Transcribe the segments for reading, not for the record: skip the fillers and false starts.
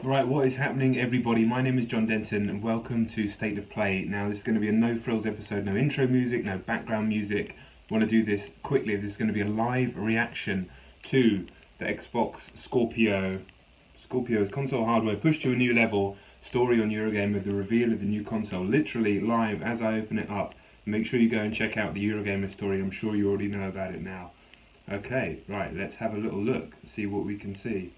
Right, what is happening, everybody? My name is Jon Denton and welcome to State of Play. Now, this is going to be a no frills episode, no intro music, no background music. I want to do this quickly. This is going to be a live reaction to the Xbox Scorpio. Scorpio's console hardware pushed to a new level. Story on Eurogamer, the reveal of the new console. Literally live as I open it up. Make sure you go and check out the Eurogamer story. I'm sure you already know about it now. Okay, right, let's have a little look, see what we can see.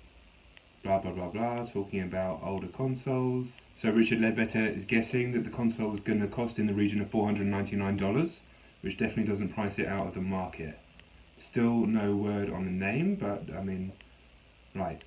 Blah blah blah blah, talking about older consoles. So Richard Ledbetter is guessing that the console was going to cost in the region of $499, which definitely doesn't price it out of the market. Still no word on the name, but I mean, right,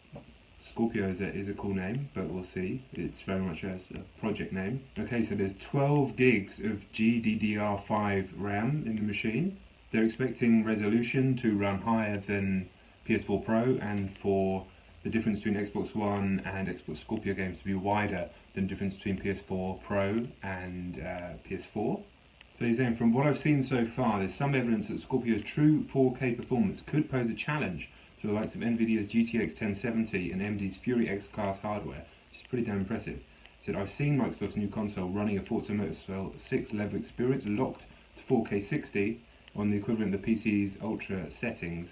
Scorpio is a cool name, but we'll see. It's very much a project name. Okay, so there's 12 gigs of GDDR5 RAM in the machine. They're expecting resolution to run higher than PS4 Pro, and for the difference between Xbox One and Xbox Scorpio games to be wider than the difference between PS4 Pro and PS4. So he's saying, from what I've seen so far, there's some evidence that Scorpio's true 4K performance could pose a challenge to the likes of Nvidia's GTX 1070 and AMD's Fury X class hardware, which is pretty damn impressive. He said, I've seen Microsoft's new console running a Forza Motorsport 6 level experience locked to 4K 60 on the equivalent of the PC's Ultra settings,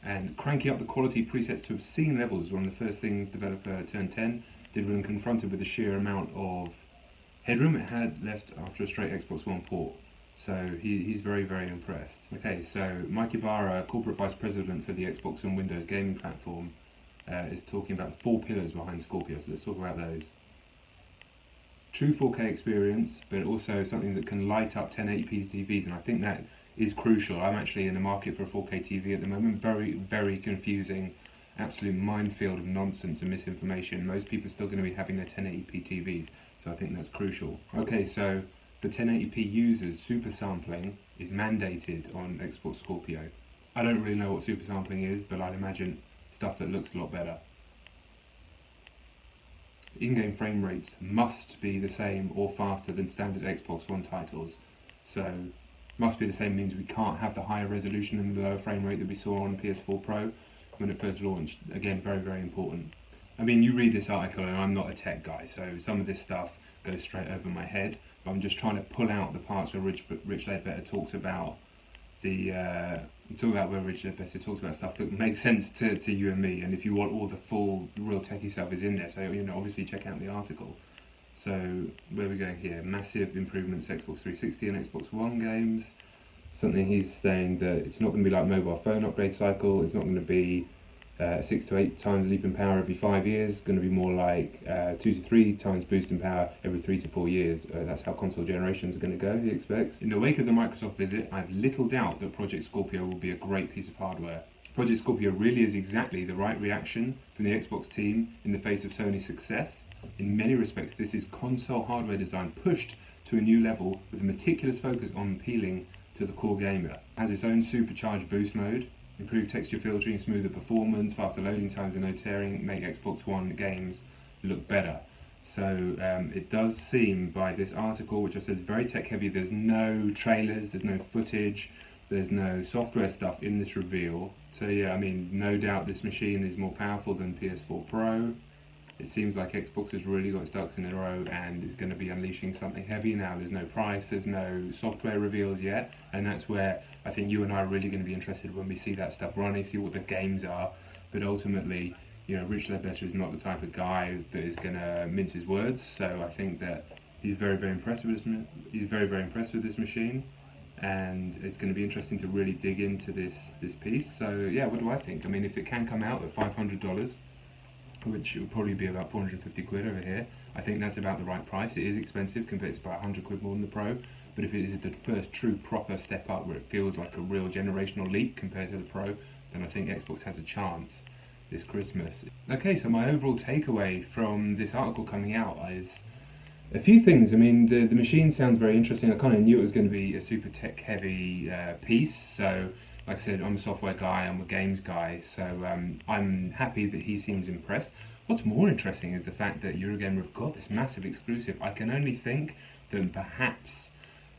and cranking up the quality presets to obscene levels was one of the first things developer Turn 10 did when confronted with the sheer amount of headroom it had left after a straight Xbox One port. So he's very, very impressed. Okay, so Mike Ibarra, corporate vice president for the Xbox and Windows gaming platform, is talking about the 4 pillars behind Scorpio, so let's talk about those. True 4K experience, but also something that can light up 1080p TVs, and I think that is crucial. I'm actually in the market for a 4K TV at the moment. Very, very confusing, absolute minefield of nonsense and misinformation. Most people are still going to be having their 1080p TVs, so I think that's crucial. Okay, so for 1080p users, super sampling is mandated on Xbox Scorpio. I don't really know what super sampling is, but I'd imagine stuff that looks a lot better. In-game frame rates must be the same or faster than standard Xbox One titles. So must be the same means we can't have the higher resolution and the lower frame rate that we saw on PS4 Pro when it first launched. Again, very, very important. I mean, you read this article and I'm not a tech guy, so some of this stuff goes straight over my head. But I'm just trying to pull out the parts where Rich Ledbetter talks about where Rich Ledbetter talks about stuff that makes sense to you and me. And if you want all the full, real techie stuff is in there, so obviously check out the article. So where are we going here? Massive improvements to Xbox 360 and Xbox One games. Something he's saying that it's not going to be like mobile phone upgrade cycle. It's not going to be 6 to 8 times leap in power every 5 years. It's going to be more like 2 to 3 times boost in power every 3 to 4 years. That's how console generations are going to go, he expects. In the wake of the Microsoft visit, I have little doubt that Project Scorpio will be a great piece of hardware. Project Scorpio really is exactly the right reaction from the Xbox team in the face of Sony's success. In many respects, this is console hardware design pushed to a new level with a meticulous focus on appealing to the core gamer. It has its own supercharged boost mode, improved texture filtering, smoother performance, faster loading times and no tearing make Xbox One games look better. So it does seem by this article, which I said is very tech heavy, there's no trailers, there's no footage, there's no software stuff in this reveal. So yeah, I mean, no doubt this machine is more powerful than PS4 Pro. It seems like Xbox has really got its ducks in a row and is going to be unleashing something heavy now. There's no price, there's no software reveals yet, and that's where I think you and I are really going to be interested when we see that stuff running, see what the games are. But ultimately, Rich Ledbetter is not the type of guy that is going to mince his words. So I think that he's very, very impressed with this. He's very, very impressed with this machine, and it's going to be interesting to really dig into this piece. So yeah, what do I think? I mean, if it can come out at $500. Which would probably be about 450 quid over here, I think that's about the right price. It is expensive compared to about 100 quid more than the Pro, but if it is the first true proper step up where it feels like a real generational leap compared to the Pro, then I think Xbox has a chance this Christmas. Okay, so my overall takeaway from this article coming out is a few things. I mean, the machine sounds very interesting. I kind of knew it was going to be a super tech heavy piece, so like I said, I'm a software guy, I'm a games guy, so I'm happy that he seems impressed. What's more interesting is the fact that Eurogamer have got this massive exclusive. I can only think that perhaps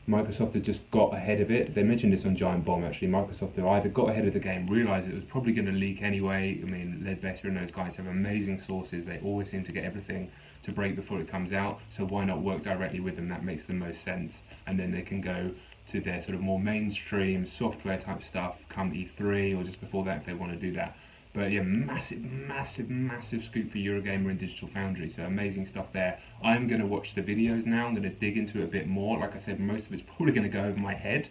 Microsoft had just got ahead of it. They mentioned this on Giant Bomb actually. Microsoft had either got ahead of the game, realised it was probably going to leak anyway. I mean, Ledbetter and those guys have amazing sources. They always seem to get everything to break before it comes out. So why not work directly with them? That makes the most sense. And then they can go to their sort of more mainstream software type stuff come E3 or just before that if they want to do that. But yeah, massive scoop for Eurogamer and Digital Foundry, so amazing stuff there. I'm going to watch the videos now, I'm going to dig into it a bit more. Like I said, most of it's probably going to go over my head,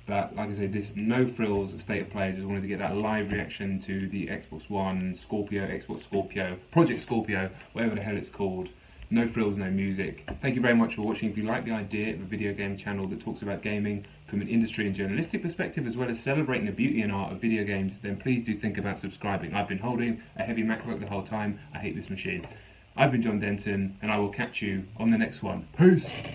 but like I said, this no frills state of play. I just wanted to get that live reaction to the Xbox One, Scorpio, Xbox Scorpio, Project Scorpio, whatever the hell it's called. No frills, no music. Thank you very much for watching. If you like the idea of a video game channel that talks about gaming from an industry and journalistic perspective, as well as celebrating the beauty and art of video games, then please do think about subscribing. I've been holding a heavy MacBook the whole time. I hate this machine. I've been Jon Denton, and I will catch you on the next one. Peace!